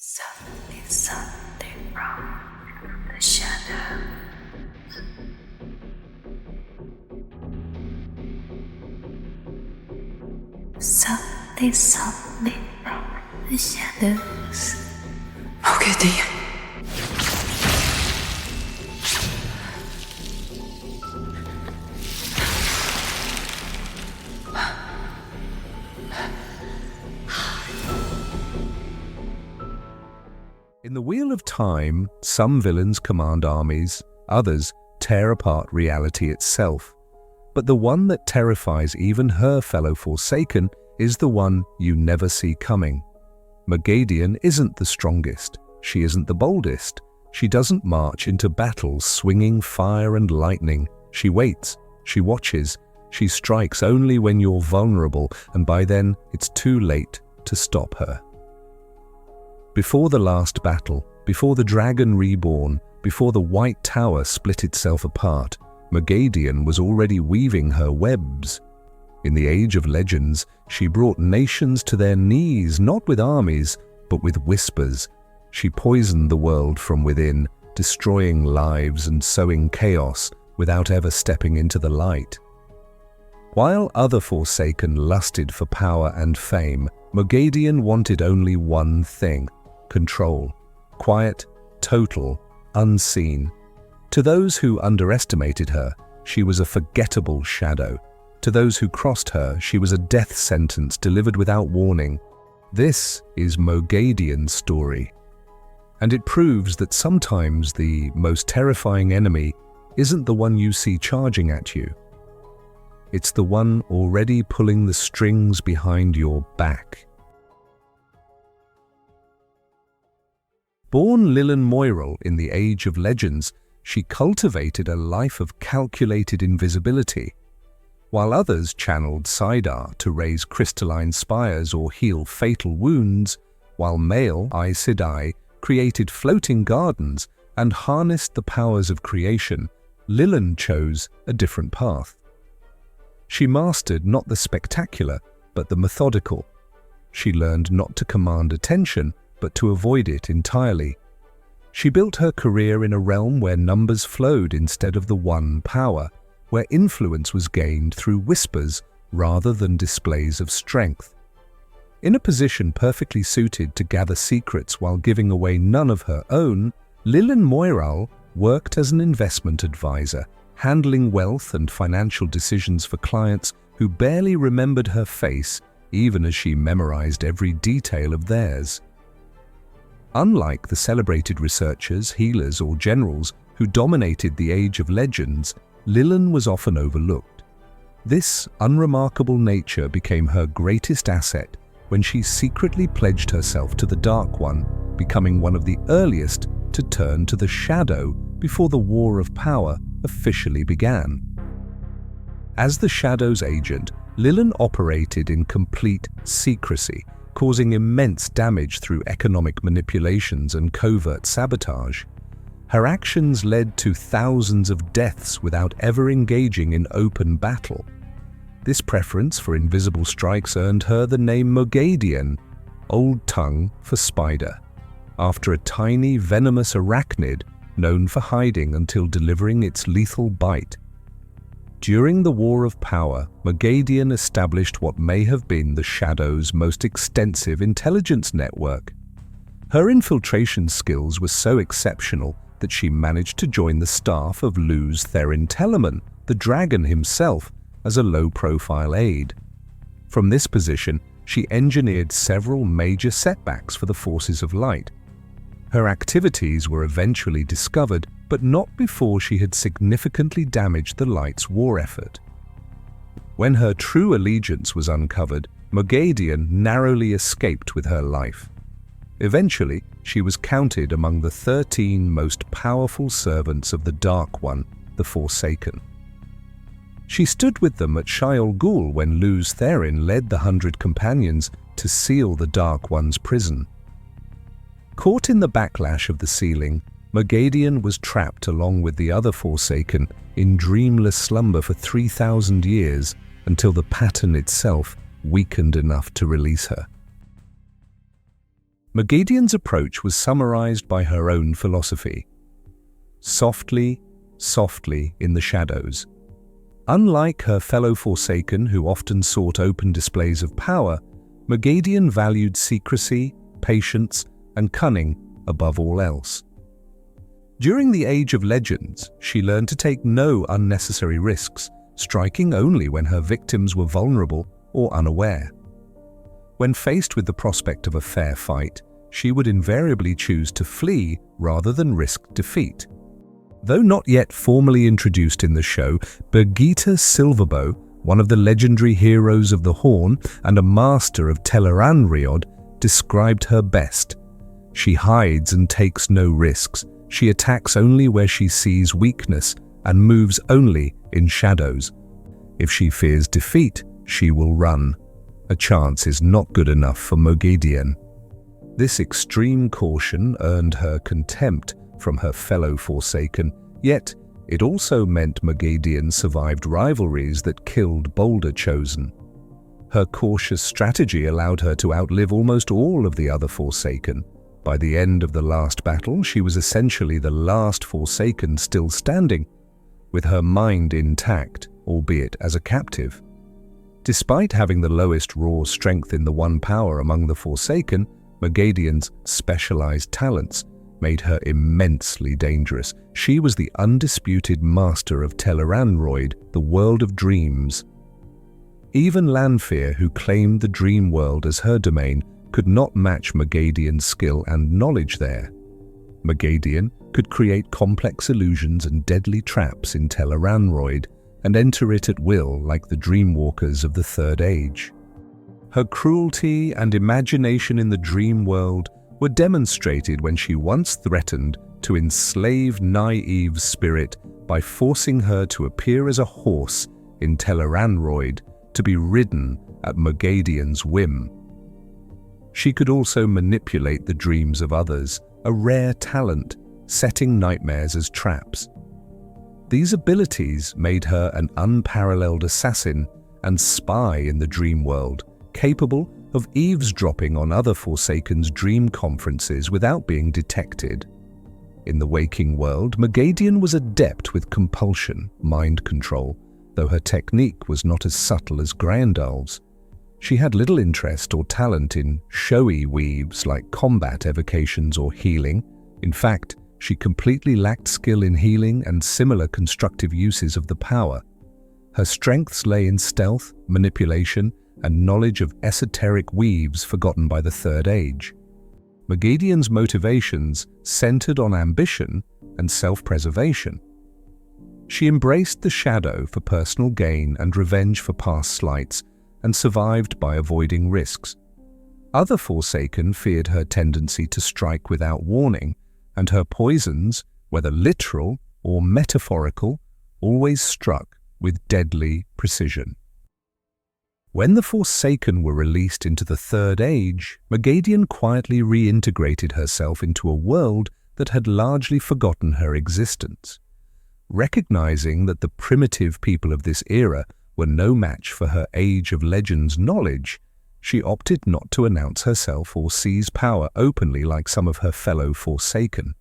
Suddenly something from the shadow. Something from the shadows. Moghedien. In the Wheel of Time, some villains command armies, others tear apart reality itself. But the one that terrifies even her fellow Forsaken is the one you never see coming. Moghedien isn't the strongest, she isn't the boldest, she doesn't march into battle swinging fire and lightning. She waits, she watches, she strikes only when you're vulnerable, and by then it's too late to stop her. Before the last battle, before the dragon reborn, before the White Tower split itself apart, Moghedien was already weaving her webs. In the Age of Legends, she brought nations to their knees, not with armies, but with whispers. She poisoned the world from within, destroying lives and sowing chaos without ever stepping into the light. While other Forsaken lusted for power and fame, Moghedien wanted only one thing: control. Quiet, total, unseen. To those who underestimated her, she was a forgettable shadow. To those who crossed her, she was a death sentence delivered without warning. This is Moghedien's story. And it proves that sometimes the most terrifying enemy isn't the one you see charging at you. It's the one already pulling the strings behind your back. Born Liandrin in the Age of Legends, she cultivated a life of calculated invisibility. While others channeled Sidar to raise crystalline spires or heal fatal wounds, while male Aes Sedai created floating gardens and harnessed the powers of creation, Liandrin chose a different path. She mastered not the spectacular, but the methodical. She learned not to command attention, but to avoid it entirely. She built her career in a realm where numbers flowed instead of the one power, where influence was gained through whispers rather than displays of strength. In a position perfectly suited to gather secrets while giving away none of her own, Liandrin worked as an investment advisor, handling wealth and financial decisions for clients who barely remembered her face, even as she memorized every detail of theirs. Unlike the celebrated researchers, healers, or generals who dominated the Age of Legends, Liandrin was often overlooked. This unremarkable nature became her greatest asset when she secretly pledged herself to the Dark One, becoming one of the earliest to turn to the Shadow before the War of Power officially began. As the Shadow's agent, Liandrin operated in complete secrecy, causing immense damage through economic manipulations and covert sabotage. Her actions led to thousands of deaths without ever engaging in open battle. This preference for invisible strikes earned her the name Moghedien, Old Tongue for spider, after a tiny venomous arachnid known for hiding until delivering its lethal bite. During the War of Power, Moghedien established what may have been the Shadow's most extensive intelligence network. Her infiltration skills were so exceptional that she managed to join the staff of Luz Therin Tel'aran'rhiod, the dragon himself, as a low-profile aide. From this position, she engineered several major setbacks for the forces of light. Her activities were eventually discovered, but not before she had significantly damaged the Light's war effort. When her true allegiance was uncovered, Moghedien narrowly escaped with her life. Eventually, she was counted among the 13 most powerful servants of the Dark One, the Forsaken. She stood with them at Shayol Ghul when Luz Therin led the 100 companions to seal the Dark One's prison. Caught in the backlash of the sealing, Moghedien was trapped along with the other Forsaken in dreamless slumber for 3,000 years until the pattern itself weakened enough to release her. Moghedien's approach was summarized by her own philosophy. Softly, softly in the shadows. Unlike her fellow Forsaken who often sought open displays of power, Moghedien valued secrecy, patience, and cunning above all else. During the Age of Legends, she learned to take no unnecessary risks, striking only when her victims were vulnerable or unaware. When faced with the prospect of a fair fight, she would invariably choose to flee rather than risk defeat. Though not yet formally introduced in the show, Birgitte Silverbow, one of the legendary heroes of the Horn and a master of Tel'aran'rhiod, described her best. She hides and takes no risks. She attacks only where she sees weakness and moves only in shadows. If she fears defeat, she will run. A chance is not good enough for Moghedien. This extreme caution earned her contempt from her fellow Forsaken, yet it also meant Moghedien survived rivalries that killed bolder Chosen. Her cautious strategy allowed her to outlive almost all of the other Forsaken. By the end of the last battle, she was essentially the last Forsaken still standing, with her mind intact, albeit as a captive. Despite having the lowest raw strength in the One Power among the Forsaken, Moghedien's specialized talents made her immensely dangerous. She was the undisputed master of Tel'aran'rhiod, the world of dreams. Even Lanfear, who claimed the dream world as her domain, could not match Moghedien's skill and knowledge there. Moghedien could create complex illusions and deadly traps in Tel'aran'rhiod and enter it at will like the dreamwalkers of the Third Age. Her cruelty and imagination in the dream world were demonstrated when she once threatened to enslave Nynaeve's spirit by forcing her to appear as a horse in Tel'aran'rhiod to be ridden at Moghedien's whim. She could also manipulate the dreams of others, a rare talent, setting nightmares as traps. These abilities made her an unparalleled assassin and spy in the dream world, capable of eavesdropping on other Forsaken's dream conferences without being detected. In the waking world, Moghedien was adept with compulsion, mind control, though her technique was not as subtle as Grendal's. She had little interest or talent in showy weaves like combat evocations or healing. In fact, she completely lacked skill in healing and similar constructive uses of the power. Her strengths lay in stealth, manipulation, and knowledge of esoteric weaves forgotten by the Third Age. Moghedien's motivations centered on ambition and self-preservation. She embraced the shadow for personal gain and revenge for past slights, and survived by avoiding risks. Other Forsaken feared her tendency to strike without warning, and her poisons, whether literal or metaphorical, always struck with deadly precision. When the Forsaken were released into the Third Age, Moghedien quietly reintegrated herself into a world that had largely forgotten her existence. Recognizing that the primitive people of this era were no match for her Age of Legends knowledge, she opted not to announce herself or seize power openly like some of her fellow Forsaken.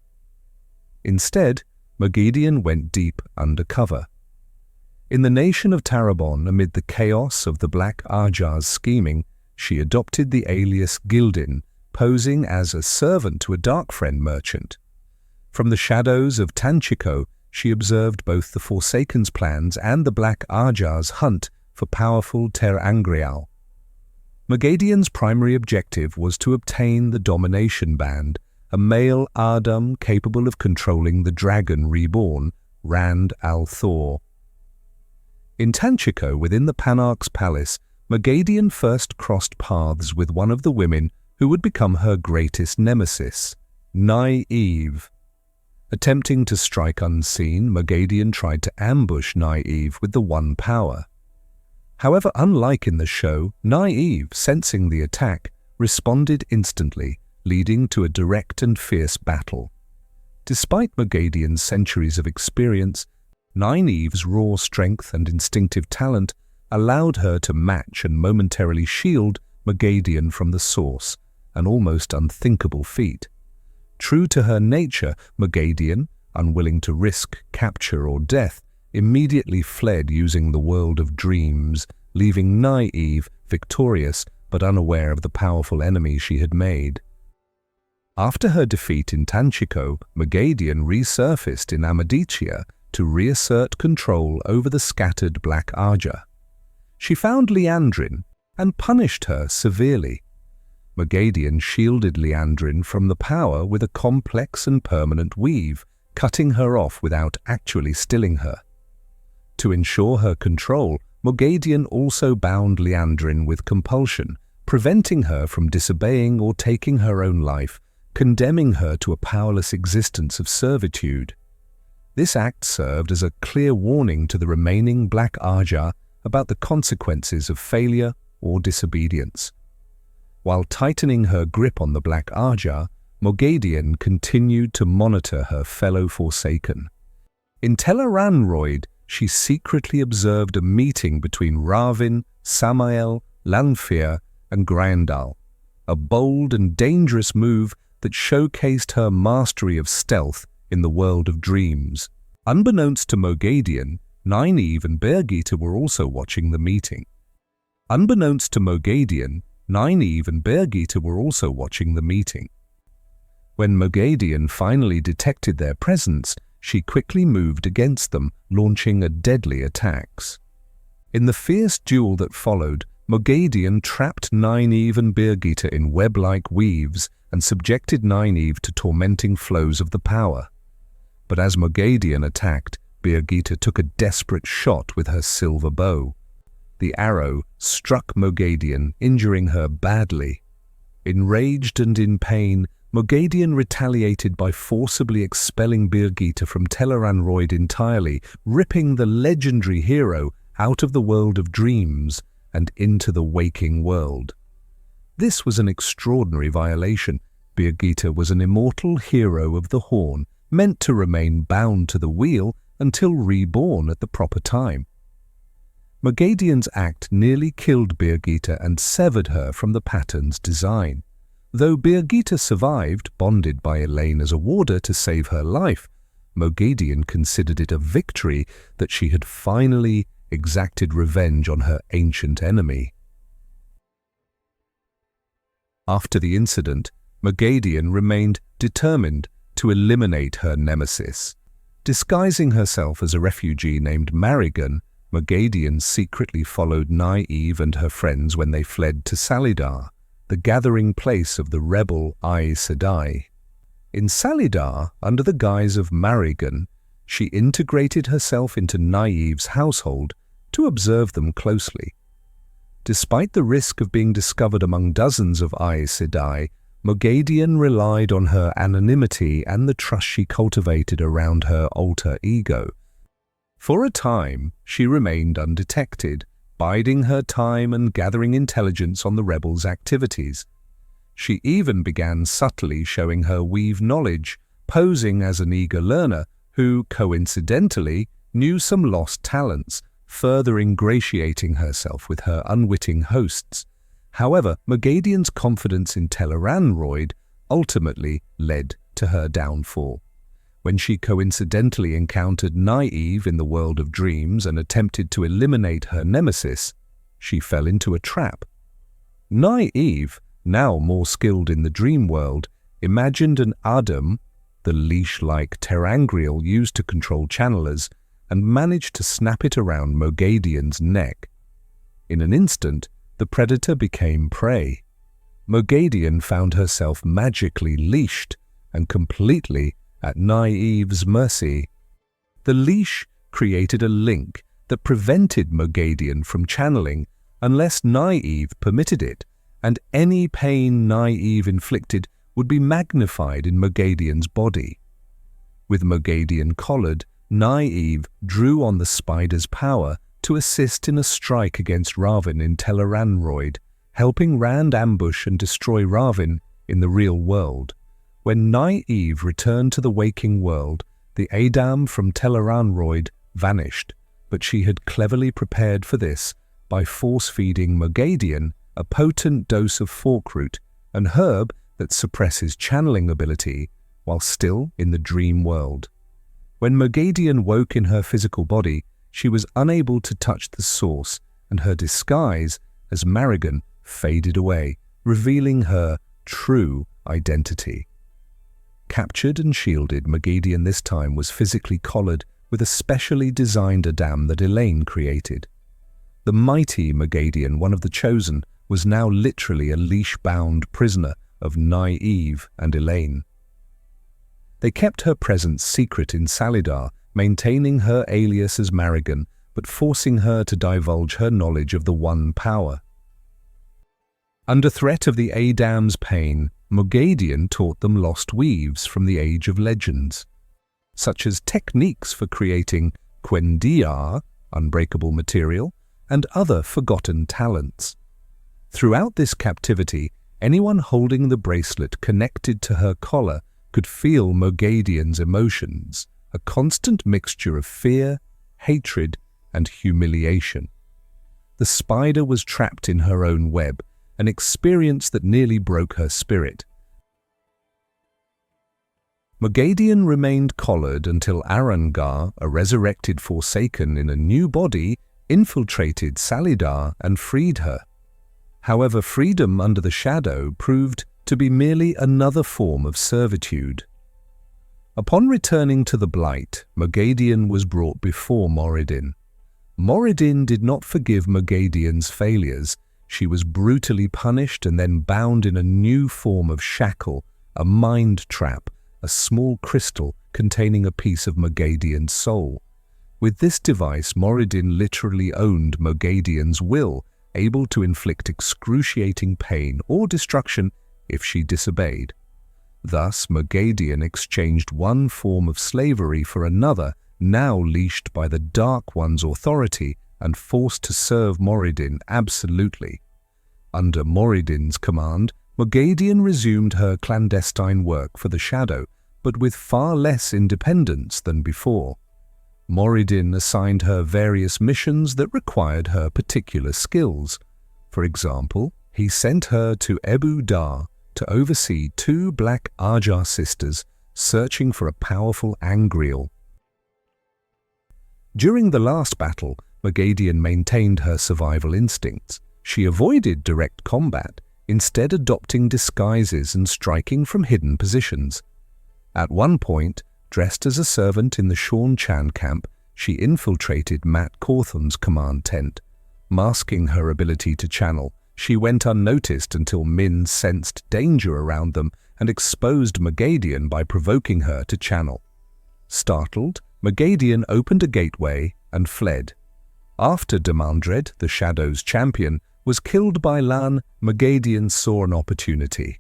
Instead, Moghedien went deep undercover. In the nation of Tarmon, amid the chaos of the Black Ajah's scheming, she adopted the alias Gai'don, posing as a servant to a Darkfriend merchant. From the shadows of Tanchico, she observed both the Forsaken's plans and the Black Ajah's hunt for powerful Tel'aran'rhiod. Moghedien's primary objective was to obtain the Domination Band, a male Ardum capable of controlling the dragon reborn, Rand al-Thor. In Tanchico, within the Panarch's palace, Moghedien first crossed paths with one of the women who would become her greatest nemesis, Nynaeve. Attempting to strike unseen, Moghedien tried to ambush Nynaeve with the One Power. However, unlike in the show, Nynaeve, sensing the attack, responded instantly, leading to a direct and fierce battle. Despite Moghedien's centuries of experience, Nynaeve's raw strength and instinctive talent allowed her to match and momentarily shield Moghedien from the source, an almost unthinkable feat. True to her nature, Moghedien, unwilling to risk capture or death, immediately fled using the world of dreams, leaving Nynaeve victorious but unaware of the powerful enemy she had made. After her defeat in Tanchico, Moghedien resurfaced in Amadicia to reassert control over the scattered Black Ajah. She found Liandrin and punished her severely. Moghedien shielded Liandrin from the power with a complex and permanent weave, cutting her off without actually stilling her. To ensure her control, Moghedien also bound Liandrin with compulsion, preventing her from disobeying or taking her own life, condemning her to a powerless existence of servitude. This act served as a clear warning to the remaining Black Ajah about the consequences of failure or disobedience. While tightening her grip on the Black Ajah, Moghedien continued to monitor her fellow Forsaken. In Tel'aran'rhiod, she secretly observed a meeting between Ravin, Samael, Lanfear, and Graendal, a bold and dangerous move that showcased her mastery of stealth in the world of dreams. Unbeknownst to Moghedien, Nynaeve and Birgitte were also watching the meeting. When Moghedien finally detected their presence, she quickly moved against them, launching a deadly attacks. In the fierce duel that followed, Moghedien trapped Nynaeve and Birgitte in web-like weaves and subjected Nynaeve to tormenting flows of the power. But as Moghedien attacked, Birgitte took a desperate shot with her silver bow. The arrow struck Moghedien, injuring her badly. Enraged and in pain, Moghedien retaliated by forcibly expelling Birgitte from Tel'aran'rhiod entirely, ripping the legendary hero out of the world of dreams and into the waking world. This was an extraordinary violation. Birgitte was an immortal hero of the Horn, meant to remain bound to the wheel until reborn at the proper time. Moghedien's act nearly killed Birgitte and severed her from the pattern's design. Though Birgitte survived, bonded by Elaine as a warder to save her life, Moghedien considered it a victory that she had finally exacted revenge on her ancient enemy. After the incident, Moghedien remained determined to eliminate her nemesis. Disguising herself as a refugee named Marigan, Moghedien secretly followed Nynaeve and her friends when they fled to Salidar, the gathering place of the rebel Aes Sedai. In Salidar, under the guise of Marigan, she integrated herself into Nynaeve's household to observe them closely. Despite the risk of being discovered among dozens of Aes Sedai, Moghedien relied on her anonymity and the trust she cultivated around her alter ego. For a time, she remained undetected, biding her time and gathering intelligence on the rebels' activities. She even began subtly showing her weave knowledge, posing as an eager learner who, coincidentally, knew some lost talents, further ingratiating herself with her unwitting hosts. However, Moghedien's confidence in Tel'aran'rhiod ultimately led to her downfall. When she coincidentally encountered Nynaeve in the world of dreams and attempted to eliminate her nemesis, she fell into a trap. Nynaeve, now more skilled in the dream world, imagined an Adam, the leash-like ter'angreal used to control channelers, and managed to snap it around Moghedien's neck. In an instant, the predator became prey. Moghedien found herself magically leashed and completely at Nynaeve's mercy. The leash created a link that prevented Moghedien from channeling unless Nynaeve permitted it, and any pain Nynaeve inflicted would be magnified in Moghedien's body. With Moghedien collared, Nynaeve drew on the spider's power to assist in a strike against Ravin in Tel'aran'rhiod, helping Rand ambush and destroy Ravin in the real world. When Nynaeve returned to the waking world, the Adam from Tel'aran'rhiod vanished, but she had cleverly prepared for this by force-feeding Moghedien a potent dose of forkroot an herb that suppresses channeling ability while still in the dream world. When Moghedien woke in her physical body, she was unable to touch the source, and her disguise as Marigan faded away, revealing her true identity. Captured and shielded, Moghedien this time was physically collared with a specially designed Adam that Elaine created. The mighty Moghedien, one of the chosen, was now literally a leash-bound prisoner of Nynaeve and Elaine. They kept her presence secret in Salidar, maintaining her alias as Marigan, but forcing her to divulge her knowledge of the One Power. Under threat of the Adam's pain, Moghedien taught them lost weaves from the Age of Legends, such as techniques for creating Quendiar, unbreakable material, and other forgotten talents. Throughout this captivity, anyone holding the bracelet connected to her collar could feel Moghedien's emotions, a constant mixture of fear, hatred, and humiliation. The spider was trapped in her own web, an experience that nearly broke her spirit. Moghedien remained collared until Arangar, a resurrected Forsaken in a new body, infiltrated Salidar and freed her. However, freedom under the shadow proved to be merely another form of servitude. Upon returning to the Blight, Moghedien was brought before Moghedien. Moghedien did not forgive Moghedien's failures. She was brutally punished and then bound in a new form of shackle, a mind trap, a small crystal containing a piece of Moghedien's soul. With this device, Moghedien literally owned Moghedien's will, able to inflict excruciating pain or destruction if she disobeyed. Thus, Moghedien exchanged one form of slavery for another, now leashed by the Dark One's authority and forced to serve Moghedien absolutely. Under Moghedien's command, Moghedien resumed her clandestine work for the Shadow, but with far less independence than before. Moghedien assigned her various missions that required her particular skills. For example, he sent her to Ebu Dar to oversee 2 Black Ajah sisters searching for a powerful angreal. During the last battle, Moghedien maintained her survival instincts. She avoided direct combat, instead adopting disguises and striking from hidden positions. At one point, dressed as a servant in the Seanchan camp, she infiltrated Matt Cawthon's command tent. Masking her ability to channel, she went unnoticed until Min sensed danger around them and exposed Moghedien by provoking her to channel. Startled, Moghedien opened a gateway and fled. After Damane, the Shadow's champion, was killed by Lan, Moghedien saw an opportunity.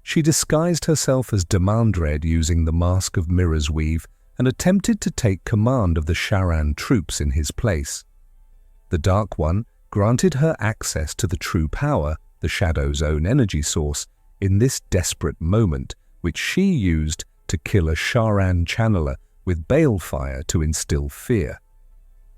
She disguised herself as Damane using the Mask of Mirrors weave and attempted to take command of the Sharan troops in his place. The Dark One granted her access to the true power, the Shadow's own energy source, in this desperate moment, which she used to kill a Sharan channeler with balefire to instill fear.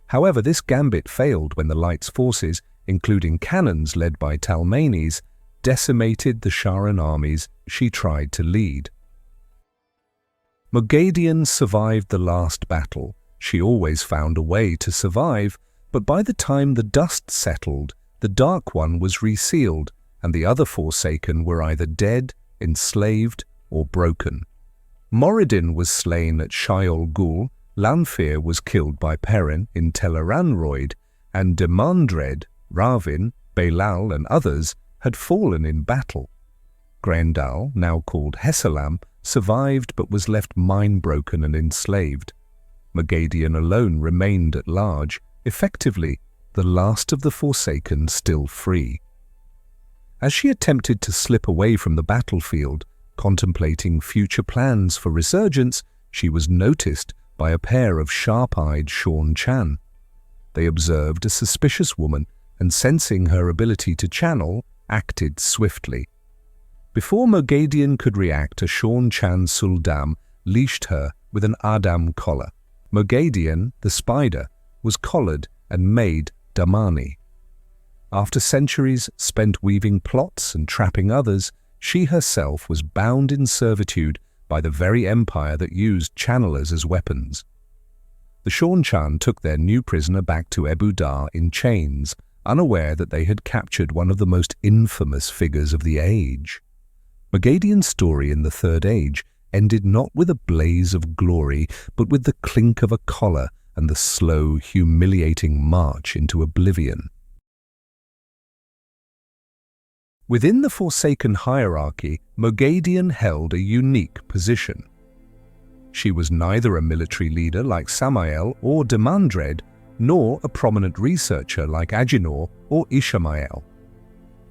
However, this gambit failed when the Light's forces, including cannons led by Talmanes, decimated the Sharan armies she tried to lead. Moghedien survived the last battle. She always found a way to survive, but by the time the dust settled, the Dark One was resealed, and the other Forsaken were either dead, enslaved, or broken. Moghedien was slain at Shaiol Ghul, Lanfear was killed by Perrin in Tel'aran'rhiod, and Damane, Ravin, Belal, and others had fallen in battle. Grendel, now called Hessalam, survived but was left mind-broken and enslaved. Moghedien alone remained at large, effectively the last of the Forsaken still free. As she attempted to slip away from the battlefield, contemplating future plans for resurgence, she was noticed by a pair of sharp-eyed Seanchan. They observed a suspicious woman and, sensing her ability to channel, acted swiftly. Before Moghedien could react, a Seanchan Suldam leashed her with an Adam collar. Moghedien, the spider, was collared and made damane. After centuries spent weaving plots and trapping others, she herself was bound in servitude by the very empire that used channelers as weapons. The Seanchan took their new prisoner back to Ebu Dar in chains, unaware that they had captured one of the most infamous figures of the age. Moghedien's story in the Third Age ended not with a blaze of glory, but with the clink of a collar and the slow, humiliating march into oblivion. Within the Forsaken hierarchy, Moghedien held a unique position. She was neither a military leader like Samael or Damane, nor a prominent researcher like Agenor or Ishmael.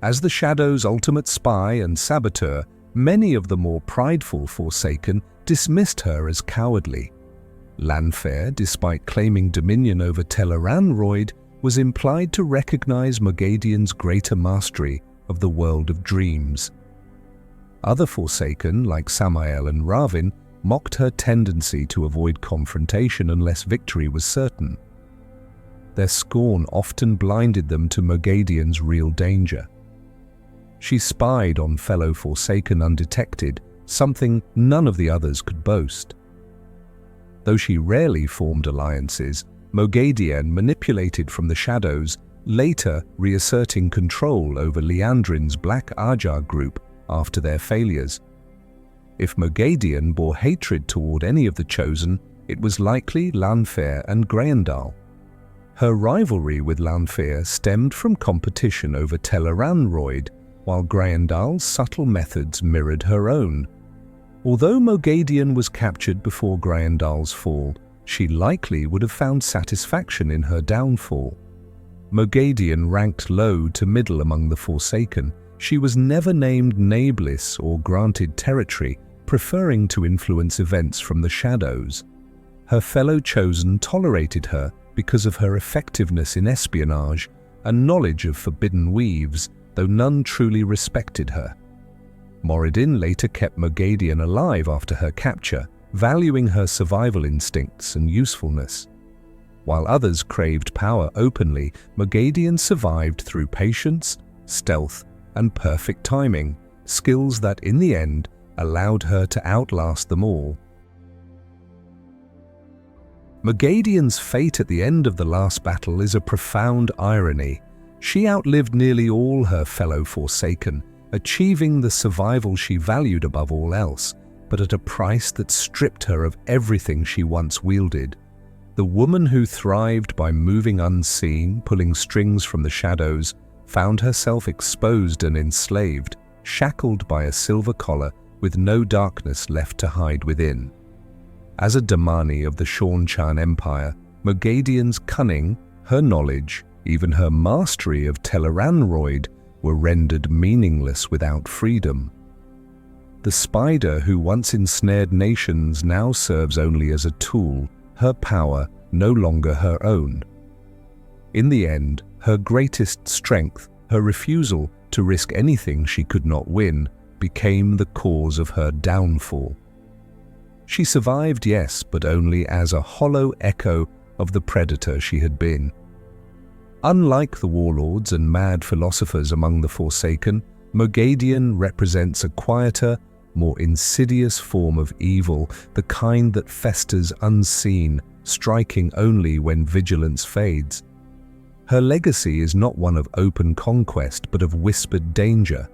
As the Shadow's ultimate spy and saboteur, many of the more prideful Forsaken dismissed her as cowardly. Lanfear, despite claiming dominion over Tel'aran'rhiod, was implied to recognize Moghedien's greater mastery of the world of dreams. Other Forsaken, like Samael and Ravin, mocked her tendency to avoid confrontation unless victory was certain. Their scorn often blinded them to Moghedien's real danger. She spied on fellow Forsaken undetected, something none of the others could boast. Though she rarely formed alliances, Moghedien manipulated from the shadows, later reasserting control over Liandrin's Black Ajah group after their failures. If Moghedien bore hatred toward any of the Chosen, it was likely Lanfear and Grayendal. Her rivalry with Lanfear stemmed from competition over Tel'aran'rhiod, while Grayendal's subtle methods mirrored her own. Although Moghedien was captured before Grayendal's fall, she likely would have found satisfaction in her downfall. Moghedien ranked low to middle among the Forsaken. She was never named Nameless or granted territory, preferring to influence events from the shadows. Her fellow Chosen tolerated her because of her effectiveness in espionage and knowledge of forbidden weaves, though none truly respected her. Moghedien later kept Moghedien alive after her capture, valuing her survival instincts and usefulness. While others craved power openly, Moghedien survived through patience, stealth, and perfect timing, skills that in the end allowed her to outlast them all. Moghedien's fate at the end of the last battle is a profound irony. She outlived nearly all her fellow Forsaken, achieving the survival she valued above all else, but at a price that stripped her of everything she once wielded. The woman who thrived by moving unseen, pulling strings from the shadows, found herself exposed and enslaved, shackled by a silver collar with no darkness left to hide within. As a damane of the Seanchan Empire, Moghedien's cunning, her knowledge, even her mastery of Tel'aran'rhiod were rendered meaningless without freedom. The spider who once ensnared nations now serves only as a tool, her power no longer her own. In the end, her greatest strength, her refusal to risk anything she could not win, became the cause of her downfall. She survived, yes, but only as a hollow echo of the predator she had been. Unlike the warlords and mad philosophers among the Forsaken, Moghedien represents a quieter, more insidious form of evil, the kind that festers unseen, striking only when vigilance fades. Her legacy is not one of open conquest, but of whispered danger,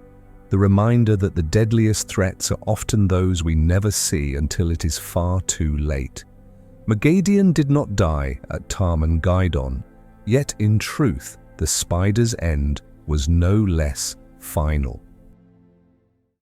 the reminder that the deadliest threats are often those we never see until it is far too late. Moghedien did not die at Tarmon Gai'don, yet in truth, the spider's end was no less final.